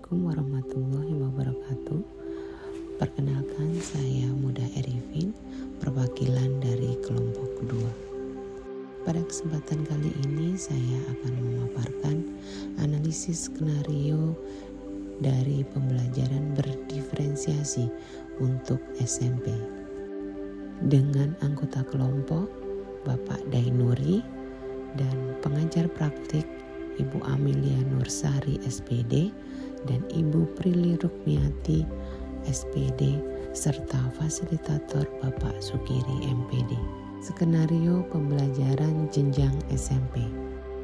Assalamualaikum warahmatullahi wabarakatuh. Perkenalkan, saya Muda Erifin, perwakilan dari kelompok kedua. Pada kesempatan kali ini saya akan memaparkan analisis skenario dari pembelajaran berdiferensiasi untuk SMP. Dengan anggota kelompok Bapak Dainuri dan pengajar praktik Ibu Amelia Nursari SPD dan Ibu Prilly Rukmiati SPD serta fasilitator Bapak Sukiri MPD. Skenario pembelajaran jenjang SMP.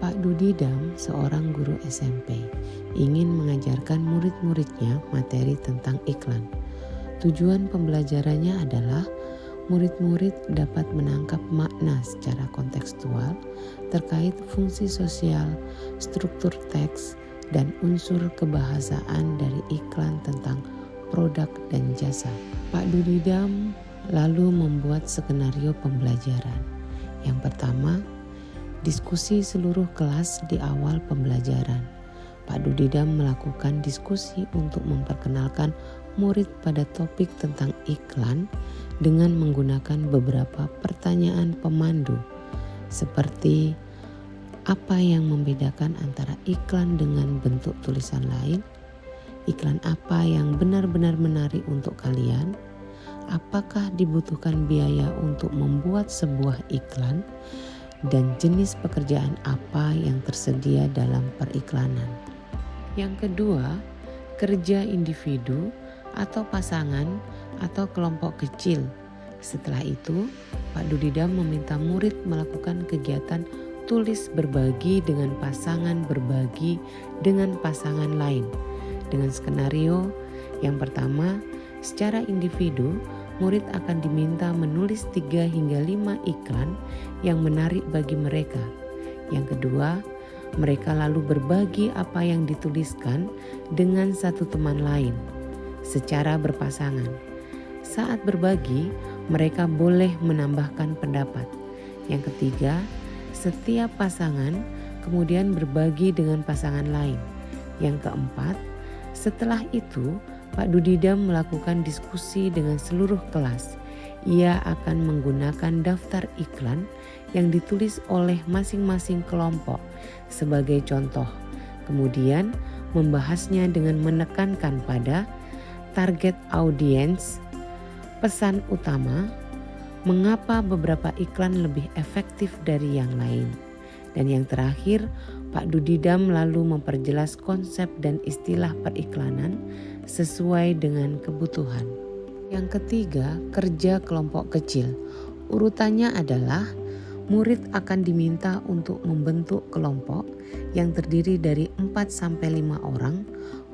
Pak Dudidam, seorang guru SMP, ingin mengajarkan murid-muridnya materi tentang iklan. Tujuan pembelajarannya adalah murid-murid dapat menangkap makna secara kontekstual terkait fungsi sosial, struktur teks, dan unsur kebahasaan dari iklan tentang produk dan jasa. Pak Dudidam lalu membuat skenario pembelajaran. Yang pertama, diskusi seluruh kelas di awal pembelajaran. Pak Dudidam melakukan diskusi untuk memperkenalkan murid pada topik tentang iklan dengan menggunakan beberapa pertanyaan pemandu seperti apa yang membedakan antara iklan dengan bentuk tulisan lain, iklan apa yang benar-benar menarik untuk kalian, apakah dibutuhkan biaya untuk membuat sebuah iklan, dan jenis pekerjaan apa yang tersedia dalam periklanan. Yang kedua, kerja individu atau pasangan atau kelompok kecil. Setelah itu, Pak Dudidam meminta murid melakukan kegiatan tulis berbagi dengan pasangan berbagi dengan pasangan lain. Dengan skenario yang pertama, secara individu, murid akan diminta menulis 3 hingga 5 iklan yang menarik bagi mereka. Yang kedua, mereka lalu berbagi apa yang dituliskan dengan satu teman lain secara berpasangan. Saat berbagi, mereka boleh menambahkan pendapat. Yang ketiga, setiap pasangan kemudian berbagi dengan pasangan lain. Yang keempat, setelah itu Pak Dudidam melakukan diskusi dengan seluruh kelas. Ia akan menggunakan daftar iklan yang ditulis oleh masing-masing kelompok sebagai contoh. Kemudian membahasnya dengan menekankan pada target audience, pesan utama, mengapa beberapa iklan lebih efektif dari yang lain. Dan yang terakhir, Pak Dudidam lalu memperjelas konsep dan istilah periklanan sesuai dengan kebutuhan. Yang ketiga, kerja kelompok kecil. Urutannya adalah murid akan diminta untuk membentuk kelompok yang terdiri dari 4-5 orang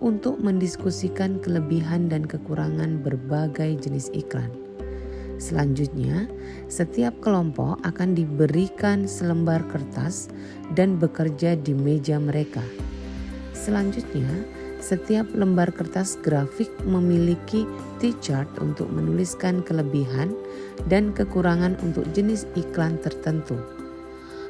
untuk mendiskusikan kelebihan dan kekurangan berbagai jenis iklan. Selanjutnya, setiap kelompok akan diberikan selembar kertas dan bekerja di meja mereka. Selanjutnya, setiap lembar kertas grafik memiliki T-chart untuk menuliskan kelebihan dan kekurangan untuk jenis iklan tertentu.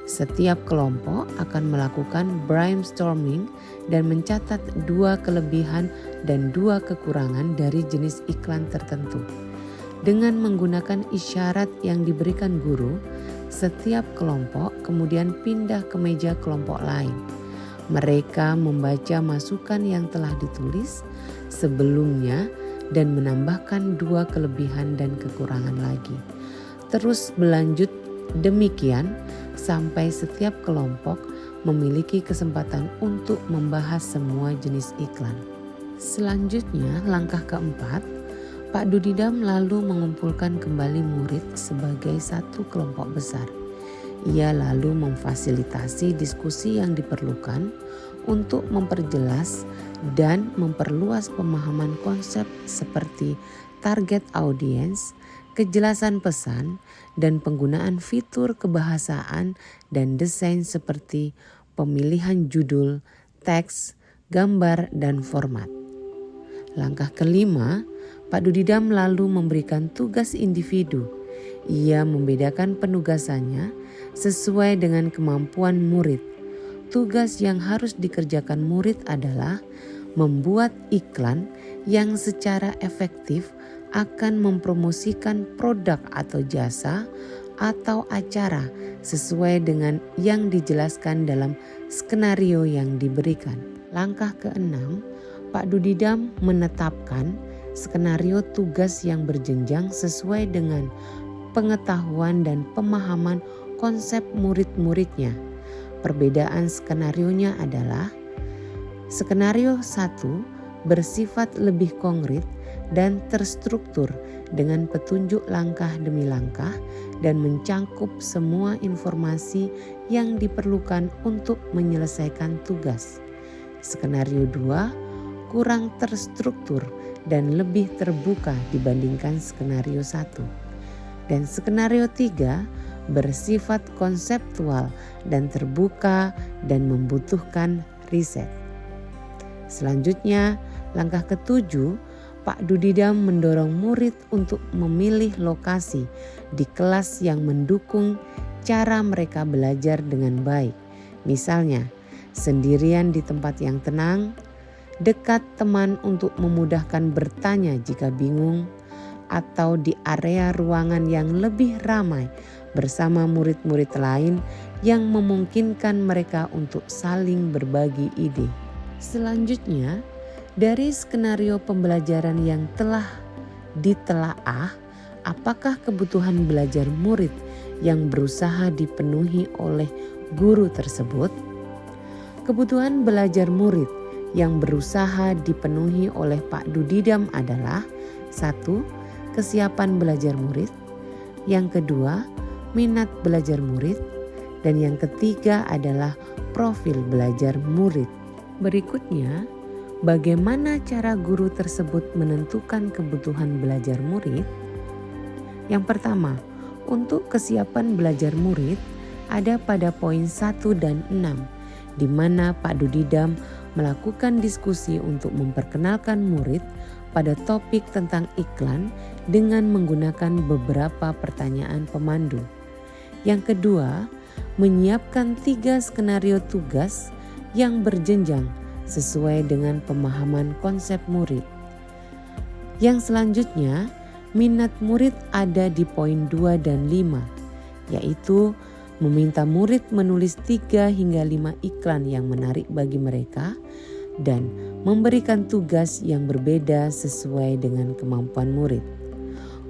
Setiap kelompok akan melakukan brainstorming dan mencatat 2 kelebihan dan 2 kekurangan dari jenis iklan tertentu. Dengan menggunakan isyarat yang diberikan guru, setiap kelompok kemudian pindah ke meja kelompok lain. Mereka membaca masukan yang telah ditulis sebelumnya dan menambahkan 2 kelebihan dan kekurangan lagi. Terus berlanjut demikian sampai setiap kelompok memiliki kesempatan untuk membahas semua jenis iklan. Selanjutnya, langkah keempat, Pak Dudidam lalu mengumpulkan kembali murid sebagai satu kelompok besar. Ia lalu memfasilitasi diskusi yang diperlukan untuk memperjelas dan memperluas pemahaman konsep seperti target audience, kejelasan pesan, dan penggunaan fitur kebahasaan dan desain seperti pemilihan judul, teks, gambar, dan format. Langkah kelima, Pak Dudidam lalu memberikan tugas individu. Ia membedakan penugasannya sesuai dengan kemampuan murid. Tugas yang harus dikerjakan murid adalah membuat iklan yang secara efektif akan mempromosikan produk atau jasa atau acara sesuai dengan yang dijelaskan dalam skenario yang diberikan. Langkah keenam, Pak Dudidam menetapkan skenario tugas yang berjenjang sesuai dengan pengetahuan dan pemahaman konsep murid-muridnya. Perbedaan skenarionya adalah skenario 1 bersifat lebih konkret dan terstruktur dengan petunjuk langkah demi langkah dan mencangkup semua informasi yang diperlukan untuk menyelesaikan tugas. Skenario 2 kurang terstruktur dan lebih terbuka dibandingkan skenario 1. Dan skenario 3 bersifat konseptual dan terbuka dan membutuhkan riset. Selanjutnya, langkah ketujuh, Pak Dudidam mendorong murid untuk memilih lokasi di kelas yang mendukung cara mereka belajar dengan baik. Misalnya, sendirian di tempat yang tenang, dekat teman untuk memudahkan bertanya jika bingung, atau di area ruangan yang lebih ramai bersama murid-murid lain yang memungkinkan mereka untuk saling berbagi ide. Selanjutnya, dari skenario pembelajaran yang telah ditelaah, apakah kebutuhan belajar murid yang berusaha dipenuhi oleh guru tersebut? Kebutuhan belajar murid yang berusaha dipenuhi oleh Pak Dudidam adalah 1. Kesiapan belajar murid, yang kedua, minat belajar murid, dan yang ketiga adalah profil belajar murid. Berikutnya, bagaimana cara guru tersebut menentukan kebutuhan belajar murid? Yang pertama, untuk kesiapan belajar murid ada pada poin 1 dan 6, di mana Pak Dudidam melakukan diskusi untuk memperkenalkan murid pada topik tentang iklan dengan menggunakan beberapa pertanyaan pemandu. Yang kedua, menyiapkan 3 skenario tugas yang berjenjang sesuai dengan pemahaman konsep murid. Yang selanjutnya, minat murid ada di poin 2 dan 5, yaitu meminta murid menulis 3 hingga 5 iklan yang menarik bagi mereka dan memberikan tugas yang berbeda sesuai dengan kemampuan murid.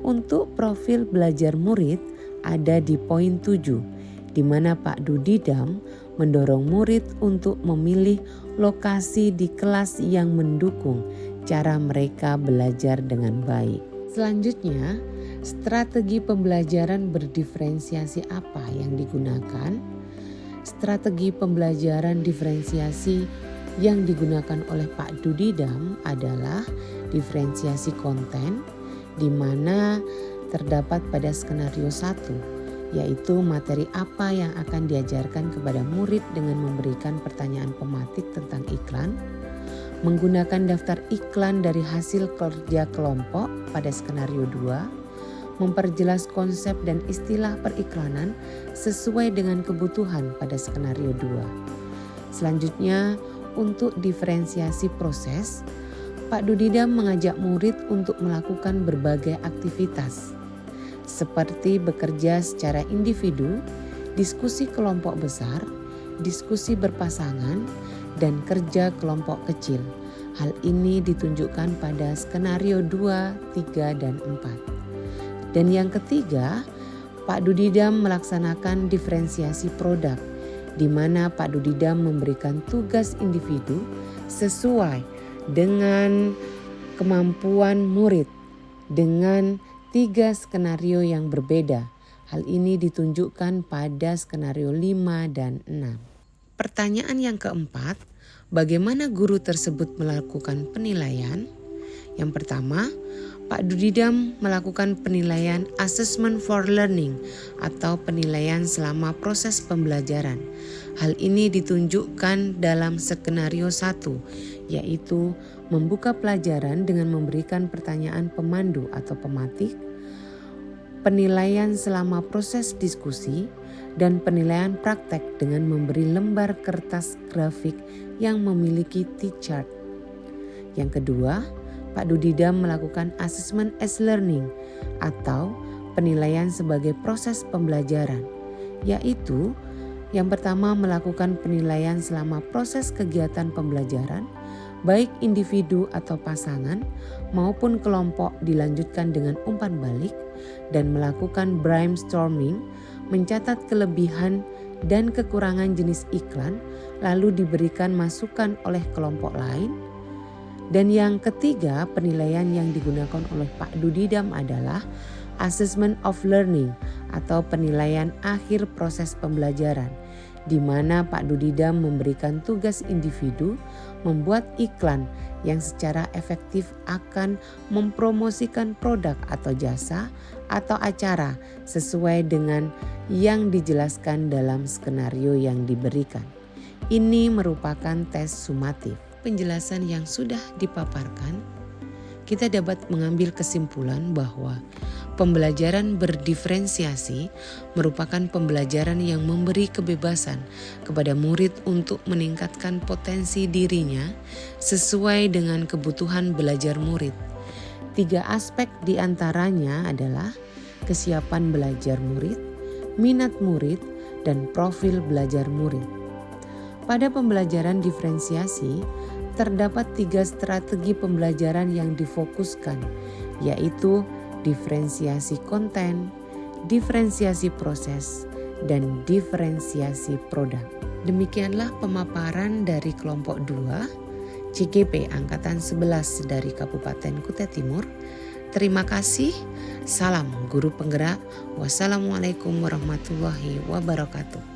Untuk profil belajar murid ada di poin 7, di mana Pak Dudidam mendorong murid untuk memilih lokasi di kelas yang mendukung cara mereka belajar dengan baik. Selanjutnya, strategi pembelajaran berdiferensiasi apa yang digunakan? Strategi pembelajaran diferensiasi yang digunakan oleh Pak Dudidam adalah diferensiasi konten, di mana terdapat pada skenario 1, yaitu materi apa yang akan diajarkan kepada murid dengan memberikan pertanyaan pematik tentang iklan, menggunakan daftar iklan dari hasil kerja kelompok pada skenario 2, memperjelas konsep dan istilah periklanan sesuai dengan kebutuhan pada skenario 2. Selanjutnya, untuk diferensiasi proses, Pak Dudidam mengajak murid untuk melakukan berbagai aktivitas seperti bekerja secara individu, diskusi kelompok besar, diskusi berpasangan, dan kerja kelompok kecil. Hal ini ditunjukkan pada skenario 2, 3, dan 4. Dan yang ketiga, Pak Dudidam melaksanakan diferensiasi produk, di mana Pak Dudidam memberikan tugas individu sesuai dengan kemampuan murid dengan 3 skenario yang berbeda. Hal ini ditunjukkan pada skenario 5 dan 6. Pertanyaan yang keempat, bagaimana guru tersebut melakukan penilaian? Yang pertama, Pak Dudidam melakukan penilaian assessment for learning atau penilaian selama proses pembelajaran. Hal ini ditunjukkan dalam skenario 1, yaitu membuka pelajaran dengan memberikan pertanyaan pemandu atau pematik, penilaian selama proses diskusi, dan penilaian praktek dengan memberi lembar kertas grafik yang memiliki T-chart. Yang kedua, Pak Dudidam melakukan assessment as learning atau penilaian sebagai proses pembelajaran, yaitu yang pertama melakukan penilaian selama proses kegiatan pembelajaran, baik individu atau pasangan maupun kelompok dilanjutkan dengan umpan balik dan melakukan brainstorming, mencatat kelebihan dan kekurangan jenis iklan lalu diberikan masukan oleh kelompok lain. Dan yang ketiga, penilaian yang digunakan oleh Pak Dudidam adalah assessment of learning atau penilaian akhir proses pembelajaran, di mana Pak Dudidam memberikan tugas individu membuat iklan yang secara efektif akan mempromosikan produk atau jasa atau acara sesuai dengan yang dijelaskan dalam skenario yang diberikan. Ini merupakan tes sumatif. Penjelasan yang sudah dipaparkan, kita dapat mengambil kesimpulan bahwa pembelajaran berdiferensiasi merupakan pembelajaran yang memberi kebebasan kepada murid untuk meningkatkan potensi dirinya sesuai dengan kebutuhan belajar murid. 3 aspek diantaranya adalah kesiapan belajar murid, minat murid, dan profil belajar murid. Pada pembelajaran diferensiasi, terdapat 3 strategi pembelajaran yang difokuskan, yaitu diferensiasi konten, diferensiasi proses, dan diferensiasi produk. Demikianlah pemaparan dari kelompok 2 CGP Angkatan 11 dari Kabupaten Kutai Timur. Terima kasih. Salam Guru Penggerak. Wassalamualaikum warahmatullahi wabarakatuh.